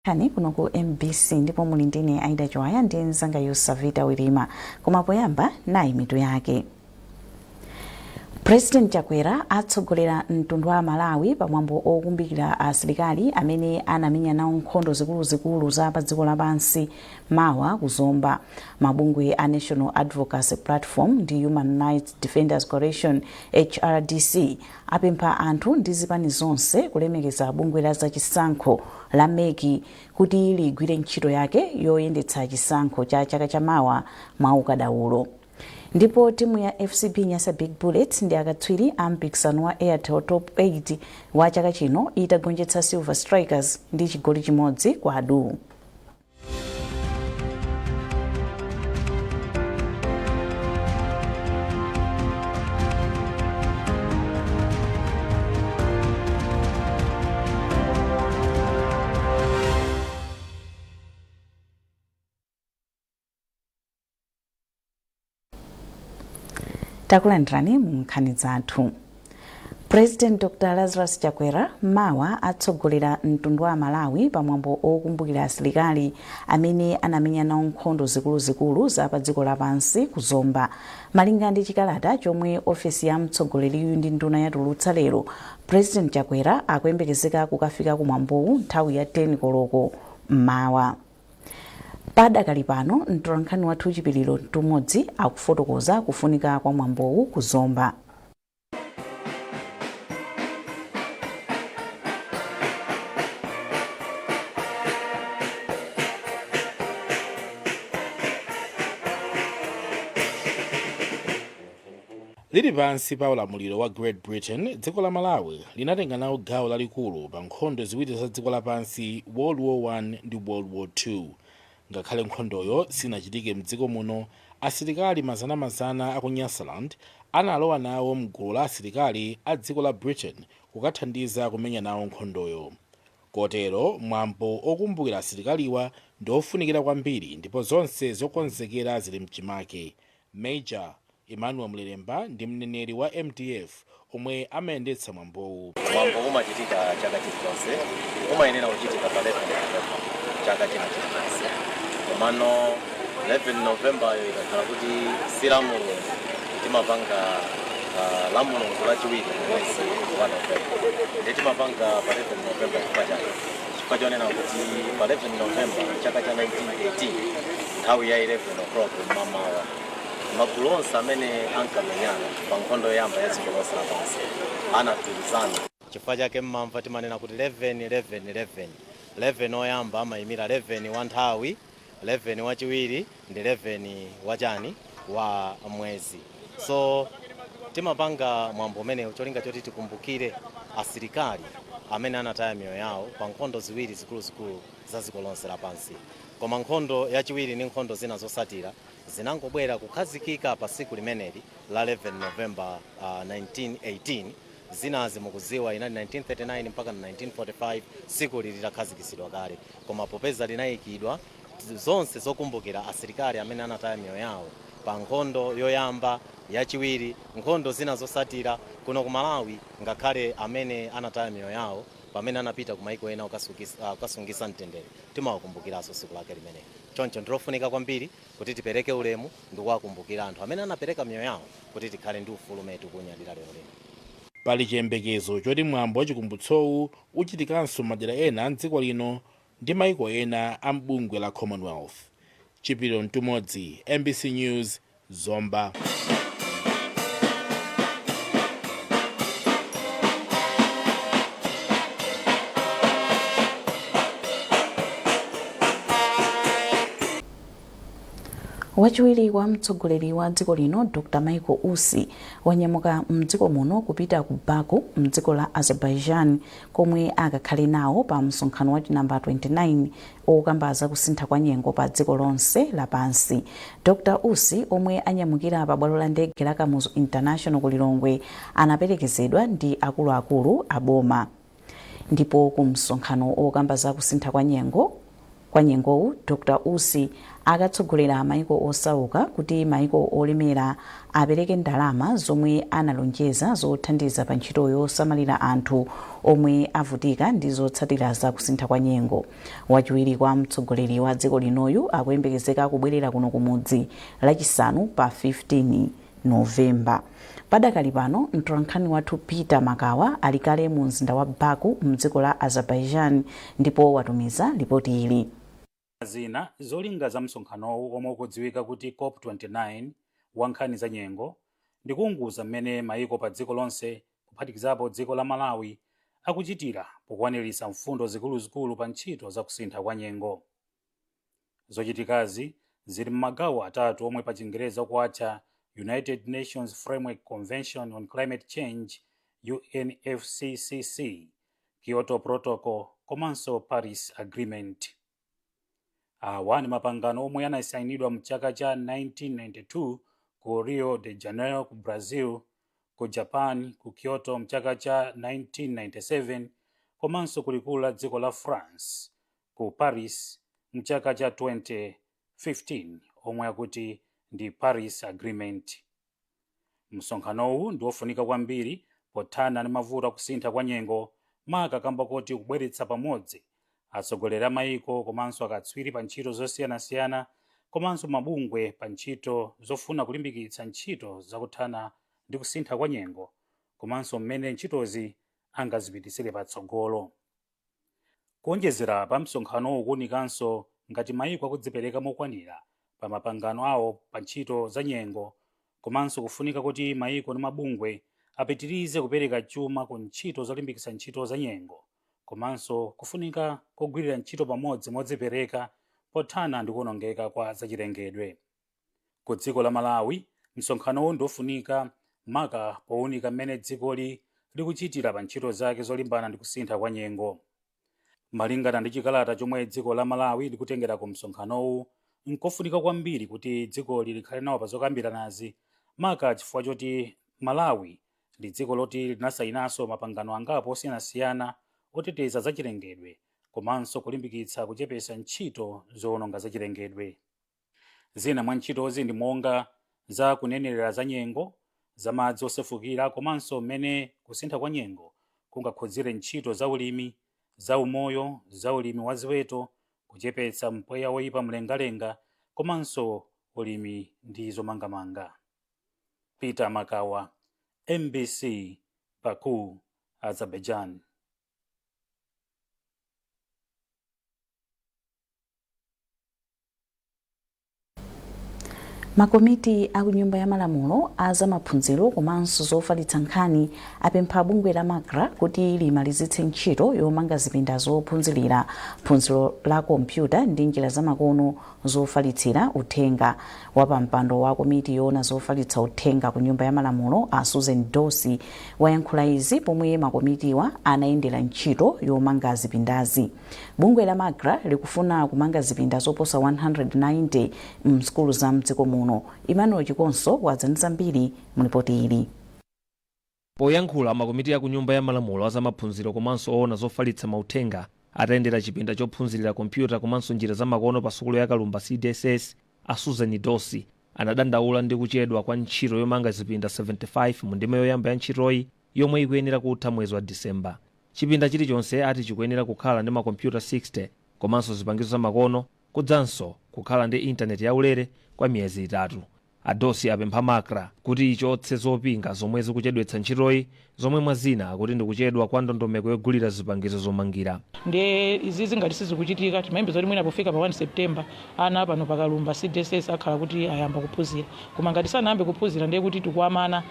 Nkhani kuno ku MBC ndipo muli ndine Aida Joaya ndi nzanga Yosavita Wirima. Koma poyamba nayi mitu yake. President Chakwera atsogolera mtundu wa Malawi pamwambo okumbukira asilikali amene anamenya nawo nkhondo zikuluzikulu za pa dziko lapansi mawa kuzomba. Mabungwe a National Advocacy Platform ndi Human Rights Defenders Coalition HRDC apempha anthu ndi zipani zonse kulemekeza bungwe la zachisankho la MEC kuti ligwire ntchito yake yoyendetsa chisankho cha chaka chamawa mwa ukadaulo. Ndipo timu ya FCB Nyasa Big Bullets ndi akatswiri a mpikisano wa Airtel Top 8 wa chaka chino itagonjetsa Silver Strikers ndi chigoli chimodzi kwa adu. Takulandirani mu nkhani zathu. President Dr. Lazarus Chakwera mawa atsogolera mtundu wa Malawi pamwambo okumbukira asilikali amene anamenya nawo nkhondo zikuluzikulu za pa dziko lapansi kuzomba. Malinga ndi chikalata chomwe ofesi ya mtsogoleriyu ndi nduna yatulutsa lero, President Chakwera akuyembekezeka kukafika kumwambowu nthawi ya 10 koloko mmawa. Padakali pano mtolankhani wathu Chipiliro Tumodzi akufotokoza kufunika kwa mwambowu kuzomba. Lili pansi pa ulamuliro wa Great Britain, dziko la Malawi linatenga nawo gawo lalikulu pa nkhondo ziwiri za dziko lapansi, World War I ndi World War II. Ngakhale nkhondoyo sinachitike mdziko muno, asilikali mazana aku Nyasaland analowa nawo mgulu la asilikali a dziko la Britain kukathandiza kumenya nawo nkhondoyo. Kotero mwambo okumbukira asilikaliwa ndi ofunikira kwambiri ndipo zonse zokonzekera zili mchimake. Major Emmanuel Mlemba ndi mneneri wa MDF omwe amayendetsa mwambowu. Mwambo umachitika chaka chilichonse, umayenera kuchitika pa 11 November chaka chilichonse. Komano 11 November ikakhala kuti silamulo timapanga lamulo lachiwiri mwezi wa November. Ndi timapanga pa 11 November chifukwa chonena kuti pa 11 November chaka cha 1918 nthawi ya 11 o'clock mmamawa magulu onse amene ankamenyana pa nkhondo yoyamba ya dziko lonse lapansi anatulizana. Chifukwa chake mmamva timanena kuti 11 oyamba amayimira 11 wa nthawi, 11 wachiwiri ndi 11 wachani wa mwezi. So timapanga mwambo umene cholinga choti tikumbukire asilikali amene anataya miyoyo yawo pa nkhondo ziwiri zikuluzikulu za dziko lonse lapansi. Koma nkhondo yachiwiri ndi nkhondo zina zosatira zinangobwera kukhazikika pa siku limeneli la 11 November 1918. Zinazi mukuziwa inali 1939 mpaka 1945 siku litakhazikitsidwa kale. Koma popeza linayikidwa zonse zokumbukira asilikali amene anataya miyoyo yawo pa nkhondo yoyamba, yachiwiri, nkhondo zina zosatira kuno ku Malawi, ngakhale amene anataya miyoyo yawo pamene anapita ku maiko ena ukasungisa mtendere, timawakumbukiranso siku lake limeneli. Choncho ndirofunika kwambiri kuti tipereke ulemu ndi kuwakumbukira anthu amene anapereka miyoyo yawo kuti tikhale ndi ufulu umenewu kunyadira lero lino. Pali chiyembekezo choti mwambo wachikumbutsowu uchitikanso madera ena mdziko lino ndi maiko ena a mbungwe la Commonwealth. Chipiliro Tumodzi, MBC News, Zomba. Wachiwiri wa mtsogoleri wa dziko lino Dr. Michael Usi wanyamuka mdziko muno kupita ku Baku mdziko la Azerbaijan komwe akakhale nawo pa msonkhano wa namba 29 okambaza kusintha kwa nyengo pa dziko lonse lapansi. Dr. Usi omwe anyamukira pa bwalo la ndege la Kamuzu International ku Lilongwe anaperekezedwa ndi akuluakulu a boma. Ndipo ku msonkhano okambaza kusintha kwa nyengo kwa nyengowu Dr. Usi akatsogolera maiko osauka kuti maiko olemera apereke ndalama zomwe analonjeza zothandiza pa ntchito yosamalira anthu omwe avutika ndi zotsatira za kusintha kwa nyengo. Wachiwiri kwa mtsogoleri wa dziko linoyu akuyembekezeka kubwerera kuno kumudzi lachisanu pa 15 Novemba. Padakali pano mtolankhani wathu Peter Makawa ali kale mu mzinda wa Baku mdziko la Azerbaijan ndipo watumiza ripoti ili. Zina zolinga za msonkhanowu omwe ukudziwika kuti COP29 wa nkhani za nyengo ndi kuunguza mmene maiko pa dziko lonse kuphatikizapo dziko la Malawi akuchitira pokwaniritsa mfundo zikuluzikulu pa ntchito za kusintha kwa nyengo. Zochitikazi zili m'magawo atatu omwe pa Chingereza kuatcha United Nations Framework Convention on Climate Change UNFCCC, Kyoto Protocol komanso Paris Agreement. Awa ni mapangano omwe anasainidwa mchaka cha 1992 ku Rio de Janeiro ku Brazil, ku Japan ku Kyoto mchaka cha 1997 komanso kulikulu la dziko la France ku Paris mchaka cha 2015 omwe akuti ndi Paris Agreement. Msonkhanowu ndi ofunika kwambiri pothana ndi mavuto akusintha kwa nyengo maka kamba kuti kubweretsa pamodzi atsogoleri a maiko komanso akatswiri pa ntchito zosiyanasiyana komanso mabungwe pa ntchito zofuna kulimbikitsa ntchito zakuthana ndi kusintha kwa nyengo komanso mmene ntchitozi angazipititsire patsogolo. Kuonjezera pa msonkhanowu kuonikanso ngati maiko akudzipereka mokwanira pa mapangano awo pa ntchito za nyengo komanso kufunika kuti maiko ndi mabungwe apitirize kupereka chuma ku ntchito zolimbikitsa ntchito za nyengo komanso kufunika kugwirira ntchito pamodzi modzipereka pothana ndi kuonongeka kwa zachilengedwe. Ku dziko la Malawi msonkhanowu ndi ofunika maka powunika mmene dzikoli likuchitira pa ntchito zake zolimbana ndi kusintha kwa nyengo. Malingana ndi chikalata chomwe dziko la Malawi likutengera ku msonkhanowu, nkofunika kwambiri kuti dzikoli likhale nawo pa zokambiranazi maka chifukwa choti Malawi ndi dziko loti linasayinanso mapangano angapo osiyanasiyana oteteza zachilengedwe komanso kulimbikitsa kuchepetsa ntchito zoononga zachilengedwe. Zina mwa ntchitozi ndi monga za kunenerera za nyengo, za madzi osefukira komanso mmene kusintha kwa nyengo kungakhudzire ntchito za ulimi, za umoyo, za ulimi wa ziweto, kuchepetsa mpweya woyipa mlengalenga komanso ulimi ndi zomangamanga. Peter Makawa, MBC, Baku, Azerbaijan. Makomiti aku nyumba ya malamulo aza maphunziro komanso zofalitsa nkhani apempha bungwe la MACRA kuti limalizitse ntchito yomanga zipinda zophunzirira phunziro la kompyuta ndi njira zamakono zofalitsira uthenga. Wapampando wa komiti yoona zofalitsa uthenga ku nyumba ya malamulo a Susan Dosi wayankhula izi pomwe makomitiwa anayendera ntchito yomanga zipindazi. Bungwe la MACRA likufuna kumanga zipinda zoposa 190 mskulu za mdziko muno. Emmanuel Chikonso wadzanitsa mbiri mlipoti ili. Poyankhula makomiti ya ku nyumba ya malamulo za maphunziro komanso oona zofalitsa mauthenga atayendera chipinda chophunzirira kompyuta komanso njira zamakono pa sukulu ya Kalumba CDSS, a Susan Dosi anadandaula ndi kuchedwa kwa ntchito yomanga zipinda 75 mu ndime yoyamba ya ntchitoyi yomwe ikuyenera kutha mwezi wa Disemba. Chipinda chilichonse ati chikuyenera kukhala ndi makompyuta 60 komanso zipangizo zamakono kudzanso kukhala ndi intaneti yaulere kwa miyezi 3. Adosi apempha MACRA kuti ichotse zopinga zomwe zikuchedwetsa ntchitoyi zomwe mwazina akuti ndikuchedwa kwa ndondomeko yogulira zipangizo zomangira. Nde izizi ngati sizikuchitika timayembeza kuti mwina pofika pa 1 September ana pano pa Kalumba CDSS akhala kuti ayamba kuphunzira. Koma ngati sanayambe kuphunzira ndiye kuti tikuamana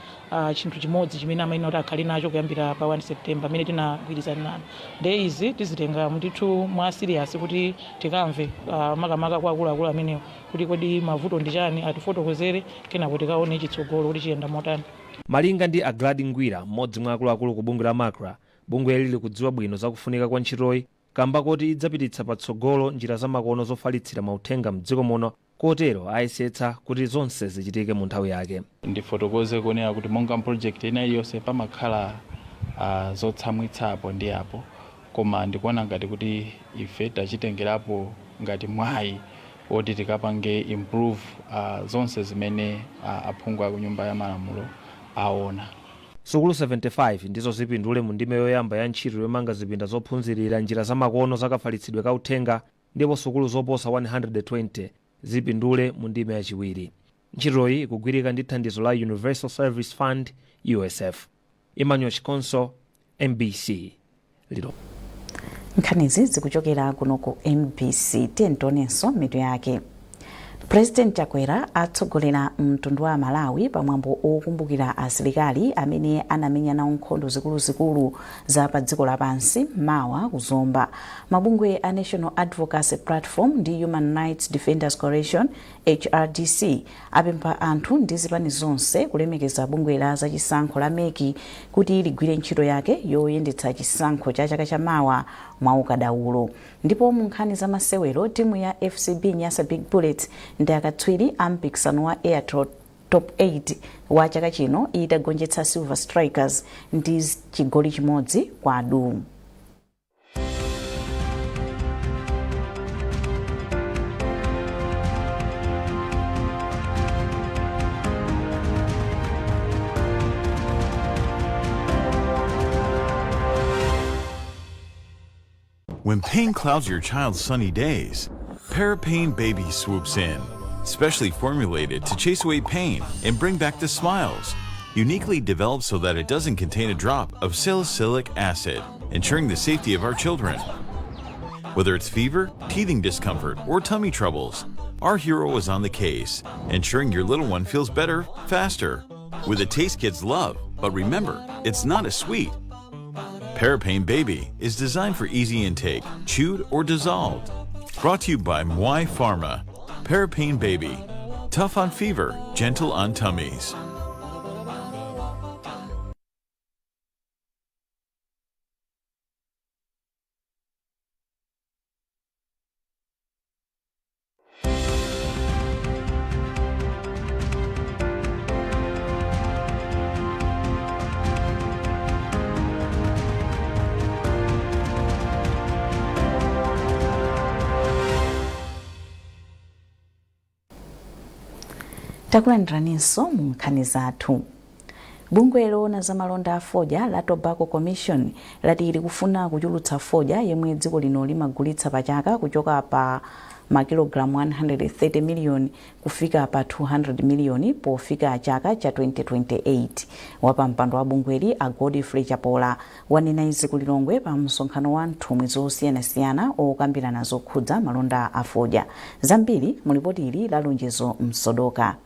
chinthu chimodzi chimene amayenera kuti akhale nacho kuyambira pa 1 September amene tinagwirizana nanu. Nde izi tizitenga mutithu mwa serious kuti tikamve makamaka kwa akuluakulu amenewo kuti kodi mavuto ndi chani atifotokozere kenako tikaone chitsogolo kuti chiyenda motani. Malinga ndi Agladi Ngwira, mmodzi mwa akuluakulu ku bungwe la MACRA, bungwe lili kudziwa bwino zakufunika kwa ntchitoyi kamba kuti idzapititsa patsogolo njira zamakono zofalitsira mauthenga mdziko muno, kotero ayesetsa kuti zonse zichitike mu nthawi yake. Ndifotokoze kuonera kuti monga project ina iliyonse pamakhala zotsamwitsapo ndi apo, koma ndikuona ngati kuti ife tachitengerapo ngati mwayi woti tikapange improve zonse zimene aphungu a kunyumba ya malamulo aona. sukulu 75 ndizo zipindule mu ndime yoyamba ya ntchito yomanga zipinda zophunzirira njira zamakono zakafalitsidwe ka uthenga, ndipo sukulu zoposa 120 zipindule mu ndime yachiwiri. Ntchitoyi ikugwirika ndi thandizo la Universal Service Fund USF. Emmanuel Chikonso, MBC Lero. Nkhanizi zikuchokera kuno ku MBC. Tentonenso mitu yake. President Chakwera atsogolera mtundu wa Malawi pamwambo okumbukira asilikali amene anamenya nawo nkhondo zikuluzikulu za pa dziko lapansi mawa kuzomba. Mabungwe a National Advocacy Platform ndi Human Rights Defenders Coalition HRDC apempha anthu ndi zipani zonse kulemekeza bungwe la zachisankho la MEC kuti ligwire ntchito yake yoyendetsa chisankho cha chaka cha mawa mwaukadaulo. Ndipo mu nkhani za masewero, timu ya FCB Nyasa Big Bullets ndi akatswiri a mpikisano wa Air Top 8 wa chaka chino itagonjetsa Silver Strikers ndi chigoli chimodzi kwa adu. When pain clouds your child's sunny days, Parapain Baby swoops in, specially formulated to chase away pain and bring back the smiles. Uniquely developed so that it doesn't contain a drop of salicylic acid, ensuring the safety of our children. Whether it's fever, teething discomfort, or tummy troubles, our hero is on the case, ensuring your little one feels better, faster. With a taste kids love, but remember, it's not a sweet. Parapain Baby is designed for easy intake, chewed or dissolved. Brought to you by Mwai Pharma. Parapain Baby. Tough on fever, gentle on tummies. Takulandiranso mu nkhani zathu. Bungwe loona za malonda a fodya la Tobacco Commission lati likufuna kuchulutsa fodya yemwe dziko lino limagulitsa pachaka kuchoka pa makilogramu 130 miliyoni kufika pa 200 miliyoni pofika chaka cha 2028. Wapampando wa bungweli a Godfrey Chapola wanena izi ku Lilongwe pa msonkhano wa nthumwi zosiyanasiyana okambirana zokhudza malonda a fodya. Zambiri mulipoti ili la Lonjezo Msodoka.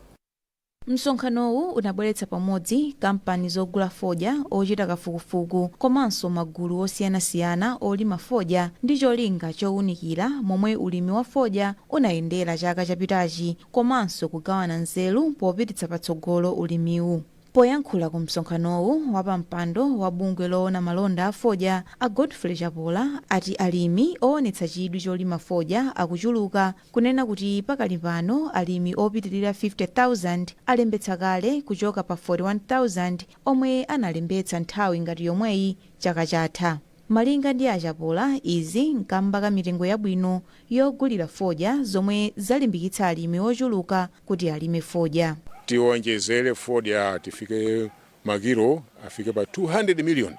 Msonkhanowu unabweretsa pamodzi kampani zogula fodya ochita kafukufuku komanso magulu osiyanasiyana olima fodya ndi cholinga chowunikira momwe ulimi wa fodya unayendera chaka chapitachi komanso kugawana nzeru popititsa patsogolo ulimiwu. Poyankhula ku msonkhanowu wapampando wa bungwe loona malonda a fodya a Godfrey Chapola ati alimi oonetsa chidwi cholima fodya akuchuluka, kunena kuti pakali pano alimi opitirira 50,000 alembetsa kale kuchoka pa 41,000 omwe analembetsa nthawi ngati yomweyi chaka chatha. Malinga ndi a Chapola, izi nkamba ka mitengo yabwino yogulira fodya zomwe zalimbikitsa alimi ochuluka kuti alime fodya. Tiwonjezere fodya tifike magiro afike pa 200 million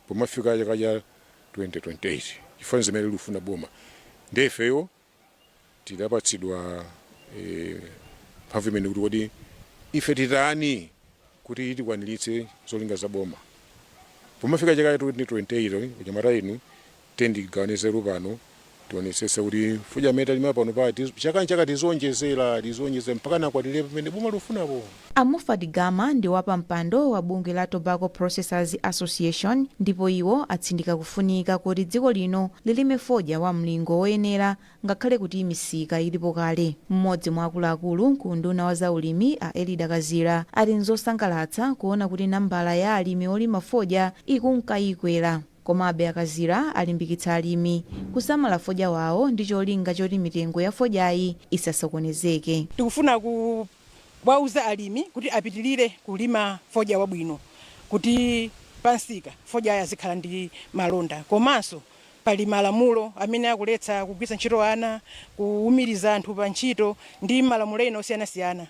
pomafika chaka cha 2028. Chifukwa zimene lufuna boma ndefeyo tidapatsidwa mphamvu kuti kodi ife titani kuti tikwaniritse zolinga za boma. Pomafika chaka cha 2028 kunyamata inu tendigawanise pano tionesesa kuti fodya meta lima pano pati chaka tizonjezera mpaka nakwatire pamene boma lufunapo. Amufati Gama ndi wapampando wa bungwe la Tobacco Processors Association, ndipo iwo atsindika kufunika kuti dziko lino lilime fodya wa mlingo woyenera ngakhale kuti misika ilipo kale. Mmodzi mwa akuluakulu ku nduna wa zaulimi a Elida Kazira ali nzosangalatsa kuona kuti nambala ya alimi olima fodya ikunkayikwera. Komabe Akazira alimbikitsa alimi kusamala fodya wawo ndi cholinga choti mitengo ya fodyayi isasokonezeke. Tikufuna kuwauza alimi kuti apitilire kulima fodya wabwino, kuti pansika fodya yazikhala ndi malonda, komanso pali malamulo amene akuletsa kugwiritsa ntchito ana, kuumiriza anthu pa ntchito ndi malamulo ena osiyanasiyana.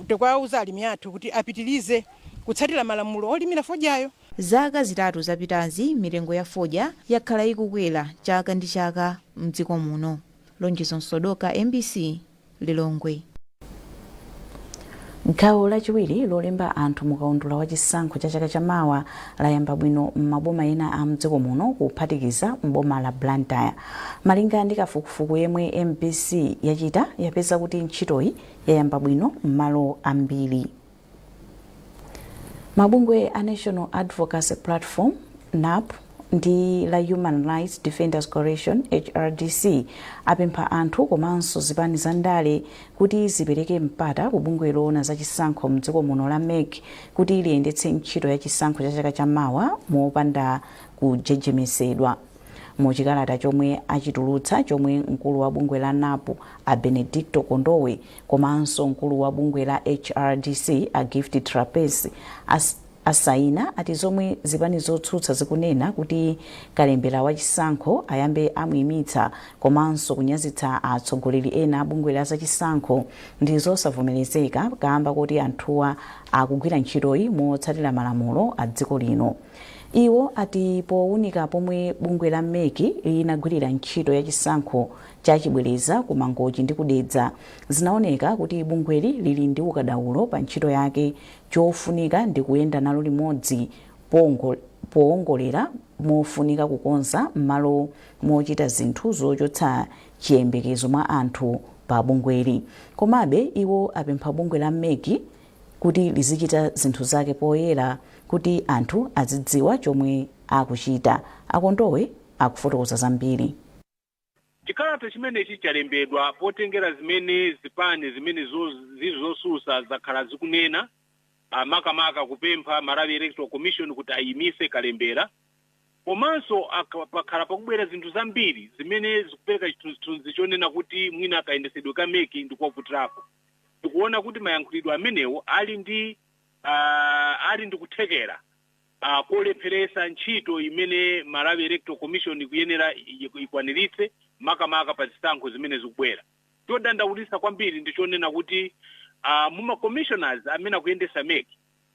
Tikwauza alimi athu kuti apitilize kutsatira malamulo olimira fodyayo. Zaka zitatu zapitazi mitengo ya fodya yakhala ikukwera chaka ndi chaka mdziko muno. Lonjezo Nsodoka, MBC Lilongwe. Gawo lachiwiri lolemba anthu mukaundula wa chisankho cha chaka chamawa layamba bwino m'maboma ena a mdziko muno kuphatikiza m'boma la Blantyre. Malinga ndi kafukufuku yemwe MBC yachita yapeza kuti ntchitoyi yayamba bwino m'malo ambiri. Mabungwe a National Advocacy Platform NAP ndi la Human Rights Defenders Coalition HRDC apempha anthu komanso zipani za ndale kuti zipereke mpata ku bungwe loona za chisankho mdziko muno la MEC kuti liyendetse ntchito ya chisankho cha chaka chamawa mopanda kujejemesedwa. Muchikalata chomwe achitulutsa chomwe mkulu wa bungwe la NAP a Benedicto Kondowe komanso mkulu wa bungwe la HRDC a Gift Trapezi asaina ati zomwe zipani zotsutsa zikunena kuti kalembera wa chisankho ayambe amuyimitsa komanso kunyazitsa atsogoleri ena abungwe la zachisankho ndi zosavomerezeka kamba kuti anthuwa akugwira ntchitoyi motsatira malamulo a dziko lino. Iwo ati powunika pomwe bungwe la MEC linagwirira ntchito ya chisankho chachibwereza ku Mangochi ndi kudedza zinaoneka kuti bungweli lili ndi ukadaulo pa ntchito yake. Chofunika ndi kuyenda nalo limodzi poongolera mofunika kukonza m'malo mochita zinthu zochotsa chiyembekezo mwa anthu pa bungweli. Komabe iwo apempha bungwe la MEC kuti lizichita zinthu zake poyera kuti anthu azidziwa chomwe akuchita. Akondowe akufotokoza zambiri. Chikalata chimenechi chalembedwa potengera zimene zipani zimene zosusa zakhala zikunena makamaka kupempha Malawi Electoral Commission kuti ayimise kalembera. Komanso pakhala pakubwera zinthu zambiri zimene zikupereka chithunzi chonena kuti mwina akayendesedwe ka MEC ndikovutirako. Tikuona kuti mayankhulidwe amenewo ali ndi kuthekera polepheresa ntchito imene Malawi Electoral Commission kuyenera ikwaniritse makamaka pa zisankho zimene zikubwera. Chodandaulitsa kwambiri ndichonena kuti muma commissioners amene akuyendesa MEC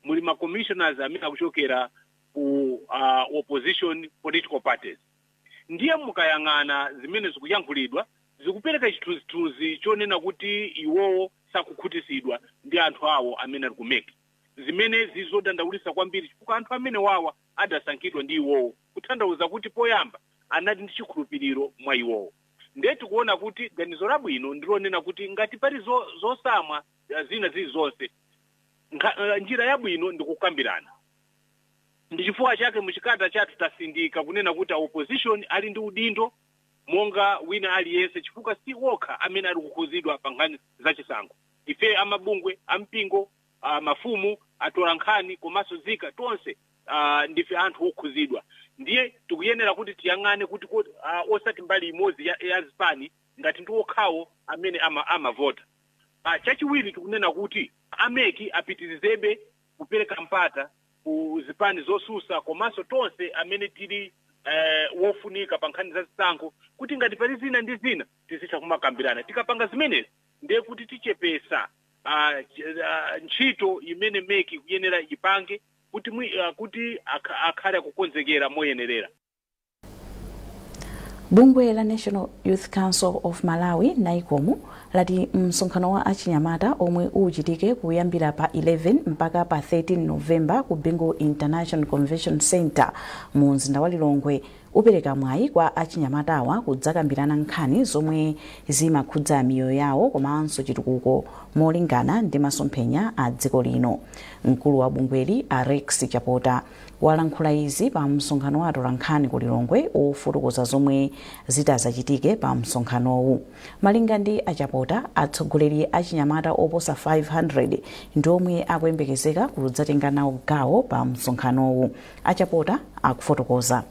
muli ma commissioners amene akuchokera ku opposition political parties. Ndiye mukayang'ana zimene zikuyankhulidwa zikupereka chithunzi chonena kuti iwowo sakukhutisidwa ndi anthu awo amene ali ku MEC. Zimene zizodandaulitsa kwambiri chifukwa anthu amene wawa adasankhidwa ndi iwowo kutanthauza kuti poyamba anali ndi chikhulupiriro mwa iwowo. Ndiye tikuona kuti ganizo labwino ndilonena kuti ngati pali zosamwa zina zilizonse njira yabwino ndikukambirana. Ndi chifukwa chake muchikalata chathu tasindika kunena kuti opposition ali ndi udindo monga wina aliyense chifukwa si wokha amene ali kukhuzidwa pa nkhani zachisankho. Ife amabungwe ampingo mafumu atola nkhani komanso zika tonse ndife anthu okhuzidwa. Ndiye tikuyenera kuti tiyang'ane kuti osati mbali imodzi ya zipani ngati ndi okhawo amene amavota. Chachiwiri tikunena kuti ameki apitirizebe kupereka mpata ku zipani zosusa komanso tonse amene tili wofunika pa nkhani za zisankho kuti ngati pali zina ndi zina tizitha kumakambirana. Tikapanga zimenezi ndiye kuti tichepesa ntchito imene MEC kuyenera ipange kuti akhale kukonzekera moyenerera. Bungwe la National Youth Council of Malawi NAICOM lati msonkhano wa achinyamata omwe uchitike kuyambira pa 11 mpaka pa 13 November ku Bingu International Convention Center mu mzinda wa Lilongwe upereka mwayi kwa achinyamatawa kudzakambirana nkhani zomwe zimakhudza miyoyo yawo komanso chitukuko molingana ndi masomphenya a dziko lino. Mkulu wa bungweli Rex Chapota walankhula izi pa msonkhano wa atola nkhani ku Lilongwe ofotokoza zomwe zitazachitike pa msonkhanowu. Malinga ndi Achapota, atsogoleri achinyamata oposa 500 ndi omwe akuyembekezeka kudzatenga nawo gawo pa msonkhanowu. Achapota akufotokoza.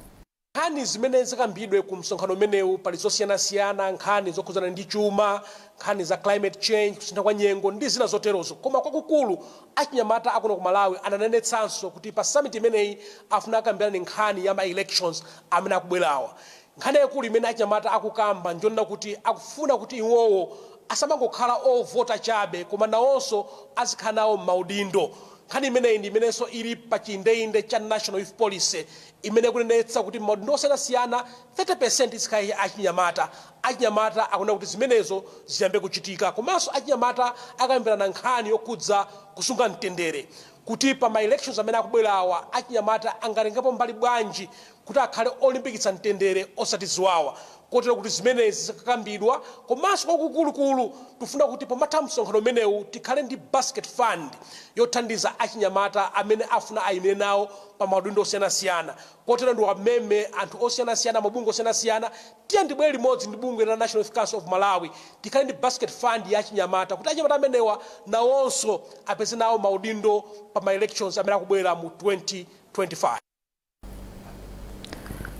nkhani zimene zikambidwe ku msonkhano umenewu pali zosiyanasiyana, nkhani zokhuzana ndi chuma, nkhani za climate change, kusintha kwa nyengo ndi zina zoterozo. Koma kwakukulu achinyamata akuno ku Malawi ananenetsanso kuti pa summit imeneyi afuna akambirane nkhani ya ma elections amene akubwerawa. Nkhani yakulu imene achinyamata akukamba njonena kuti akufuna kuti iwowo asamangokhala ovota chabe koma nawonso azikhala nawo m'maudindo. Nkhani imeneyi ndi imenenso ili pa chiyindeinde cha National Youth Policy imene kunenetsa kuti maudindo osiyanasiyana 30% izikhala achinyamata. Achinyamata akuna kuti zimenezo ziyambe kuchitika. Komanso achinyamata akambirana nkhani yokhudza kusunga mtendere. Kuti pa ma elections amene akubwerawa achinyamata angatengepo mbali bwanji kuti akhale olimbikitsa mtendere osati ziwawa. Kotero kuti zimenezi zikakambidwa. Komanso kwakukulu tufuna kuti pomatha msonkhano umenewu tikhale ndi basket fund yothandiza achinyamata amene afuna ayimire nawo pa maudindo osiyanasiyana. Kotero ndi wameme anthu osiyanasiyana, mabungwe osiyanasiyana, tiye ndibwere limodzi ndi bungwe la National Youth Council of Malawi tikhale ndi basket fund ya achinyamata kuti achinyamata amenewa nawonso apeze nawo maudindo pa ma elections amene akubwera mu 2025.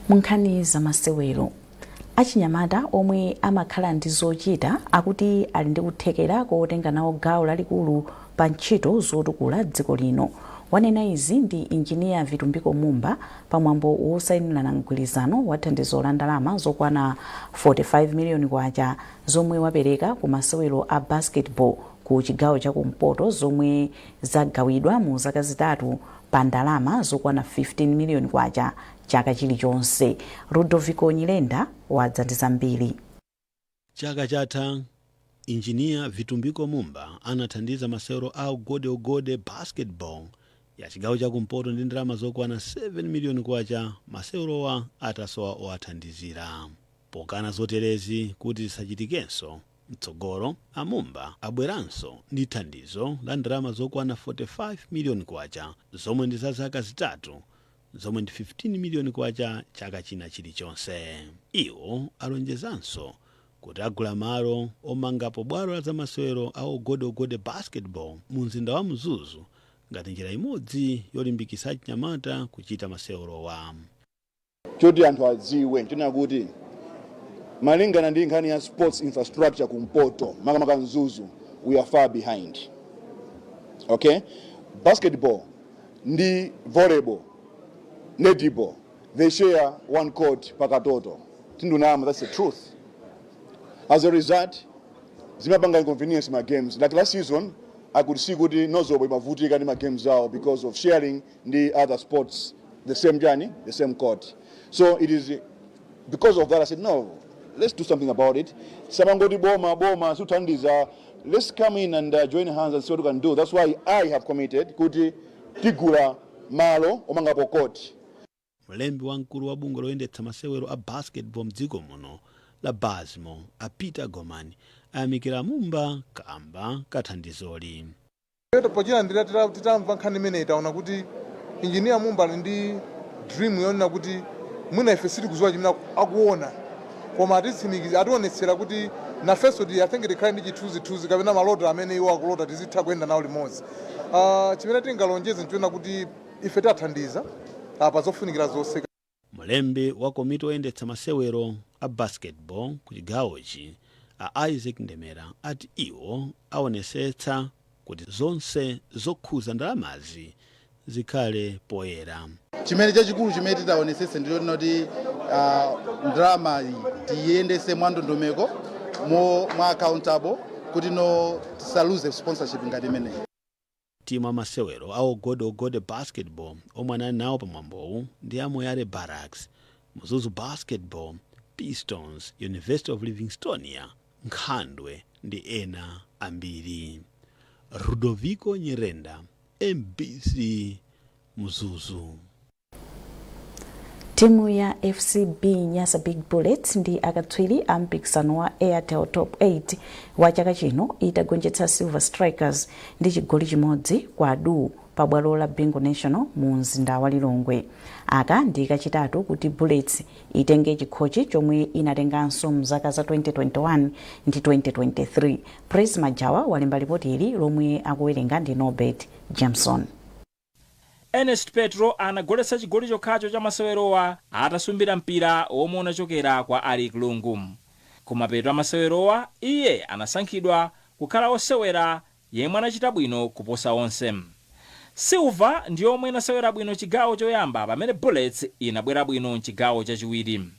Munkhani za masewero, achinyamata omwe amakhala ndi zochita akuti ali ndi kuthekera kotenga nawo gawo lalikulu pa ntchito zotukula dziko lino. Wanena izi ndi injiniya Vitumbiko Mumba pamwambo wosayinirana mgwirizano wa thandizo la ndalama zokwana 45 miliyoni kwacha zomwe wapereka ku masewero a basketball ku chigawo cha kumpoto zomwe zagawidwa mu zaka zitatu pa ndalama zokwana 15 miliyoni kwacha chaka chilichonse. Rudoviko Nyilenda wadza ndi zambiri. Chaka chatha injiniya Vitumbiko Mumba anathandiza masewero a ugode basketball ya chigawo cha kumpoto ndi ndalama zokwana 7 miliyoni kwacha. Masewerowa atasowa owathandizira. Pokana zoterezi kuti zisachitikenso mtsogolo, Amumba abweranso ndi thandizo la ndalama zokwana 45 miliyoni kwacha zomwe ndi za zaka zitatu, zomwe ndi 15 miliyoni kwacha chaka china chilichonse. Iwo alonjezanso kuti agula malo omangapo bwalo la zamasewero a ugode basketball mu mzinda wa Mzuzu ngati njira imodzi yolimbikitsa achinyamata kuchita masewerowa. Choti anthu adziwe nchona kuti malingana ndi nkhani ya sports infrastructure kumpoto makamaka Mzuzu we are far behind. Okay? Basketball ndi volleyball, netball, they share one court pakatoto. Tindunama, that's the truth. As a result, zimapanga inconvenience my games. Like last season, I could see kuti nozobo imavutika ndi my games out because of sharing the other sports, the same journey, the same court. So it is because of that I said no, let's do something about it. Samangoti boma suthandiza, let's come in and join hands and see what we can do. That's why I have committed kuti tigula malo omangapo court. Mlembi wamkulu wa bungwe loyendetsa masewero a basketball mdziko muno la Basmo a Peter Gomani ayamikira Mumba kamba kathandizoli. Pochina ndilatira titamva nkhani imene itaona kuti injiniya Mumba ali ndi dream yonena kuti mwina ife siti kuzowa chimene akuona koma atitsimikiza ationetsera kuti nafenso I think tikhale ndi chithunzithunzi kapena maloto amene iwo akulota tizitha kuyenda nawo limodzi. Chimene tingalonjeze nchona kuti ife tathandiza apa zofunikira zonse. Mlembi wa komiti oyendetsa masewero a basketball ku chigawochi a Isaac Ndemera ati iwo aonesetsa kuti zonse zokhuza ndalamazi zikhale poyera. Chimene chachikulu chimene titaonesese ndiloti kuti ndalama tiyendese mwandondomeko mwa accountable kuti no tisaluze sponsorship ngati imene. Timu amasewero a ugode basketball omwe anali nawo pamwambowu ndi Amoyale Barracks, Mzuzu Basketball, Pistons, University of Livingstonia, Nkhandwe ndi ena ambiri. Rudoviko Nyirenda, MBC Mzuzu. Timu ya FCB Nyasa Big Bullets ndi akatswiri a mpikisano wa Airtel Top 8 wa chaka chino itagonjetsa Silver Strikers ndi chigoli chimodzi kwa adu pa bwalo la Bingo National mu mzinda wa Lilongwe. Aka ndi kachitatu kuti Bullets itenge chikhochi chomwe inatenganso mzaka za 2021 ndi 2023. Praise Majawa walemba ripoti ili lomwe akuwerenga ndi Norbert Jameson. Ernest Petro anagoletsa chigoli chokhacho cha masewerowa atasumbira mpira omwe unachokera kwa Eric Lungu. Kumapeto a masewerowa iye anasankhidwa kukhala osewera yemwe anachita bwino kuposa onse. Silva ndi yomwe inasewera bwino chigawo choyamba pamene Bullets inabwera bwino mchigawo chachiwiri.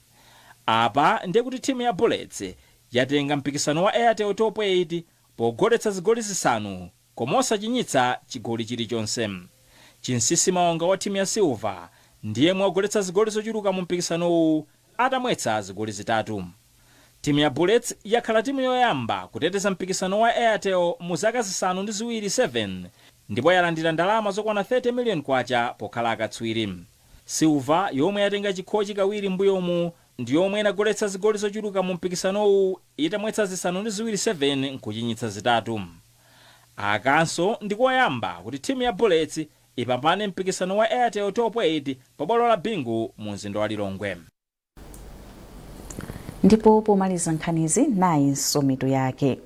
Apa ndiye kuti timu ya Bullets yatenga mpikisano wa Airtel Top 8 pogoletsa zigoli zisanu koma osachinyitsa chigoli chilichonse. Chinsisi Maonga wa timu ya Silva ndiye mwagoletsa zigoli zochuluka mu mpikisanowu atamwetsa zigoli zitatu. Timu ya Bullets yakhala timu yoyamba kuteteza mpikisano wa Airtel mu zaka zisanu ndi ziwiri 7 ndipo yalandira ndalama zokwana 30 million kwacha pokhala akatswiri. Silva yomwe yatenga chikho chikawiri mbuyomu ndi yomwe inagoletsa zigoli zochuluka mu mpikisanowu itamwetsa zisanu ndi ziwiri 7 nkuchinyitsa zitatu. Akanso ndikoyamba kuti timu ya Bullets ipambane mpikisano wa Airtel Top 8 pabwalo la Bingu mu mzinda wa Lilongwe. Ndipo pomaliza nkhanizi nayinso mitu yake.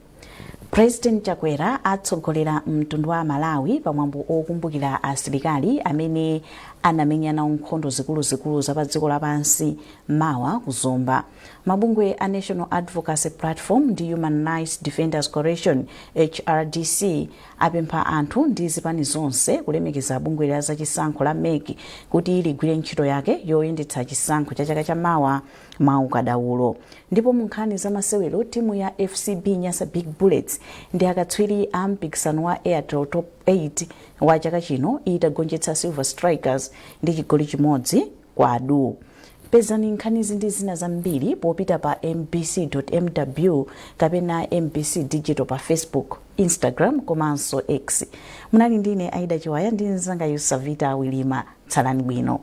President Chakwera atsogolera mtundu wa Malawi pamwambo okumbukira asilikali amene anamenyana nkhondo zikuluzikulu za pa dziko lapansi mawa kuzomba. Mabungwe a National Advocacy Platform ndi Human Rights Defenders Coalition HRDC apempha anthu ndi zipani zonse kulemekeza bungwe la zachisankho la MEC kuti ligwire ntchito yake yoyendetsa chisankho cha chaka cha mawa mwaukadaulo. Ndipo mu nkhani za masewero timu ya FCB Nyasa Big Bullets ndi akatswiri a mpikisano wa Airtel Top 8 wa chaka chino itagonjetsa Silver Strikers ndi chigoli chimodzi kwa adu. Pezani nkhanizi ndi zina zambiri popita pa mbc.mw kapena MBC Digital pa Facebook, Instagram komanso X. Munali ndine Aida Chiwaya ndi nzanga Yusavita Wilima. Tsalani bwino.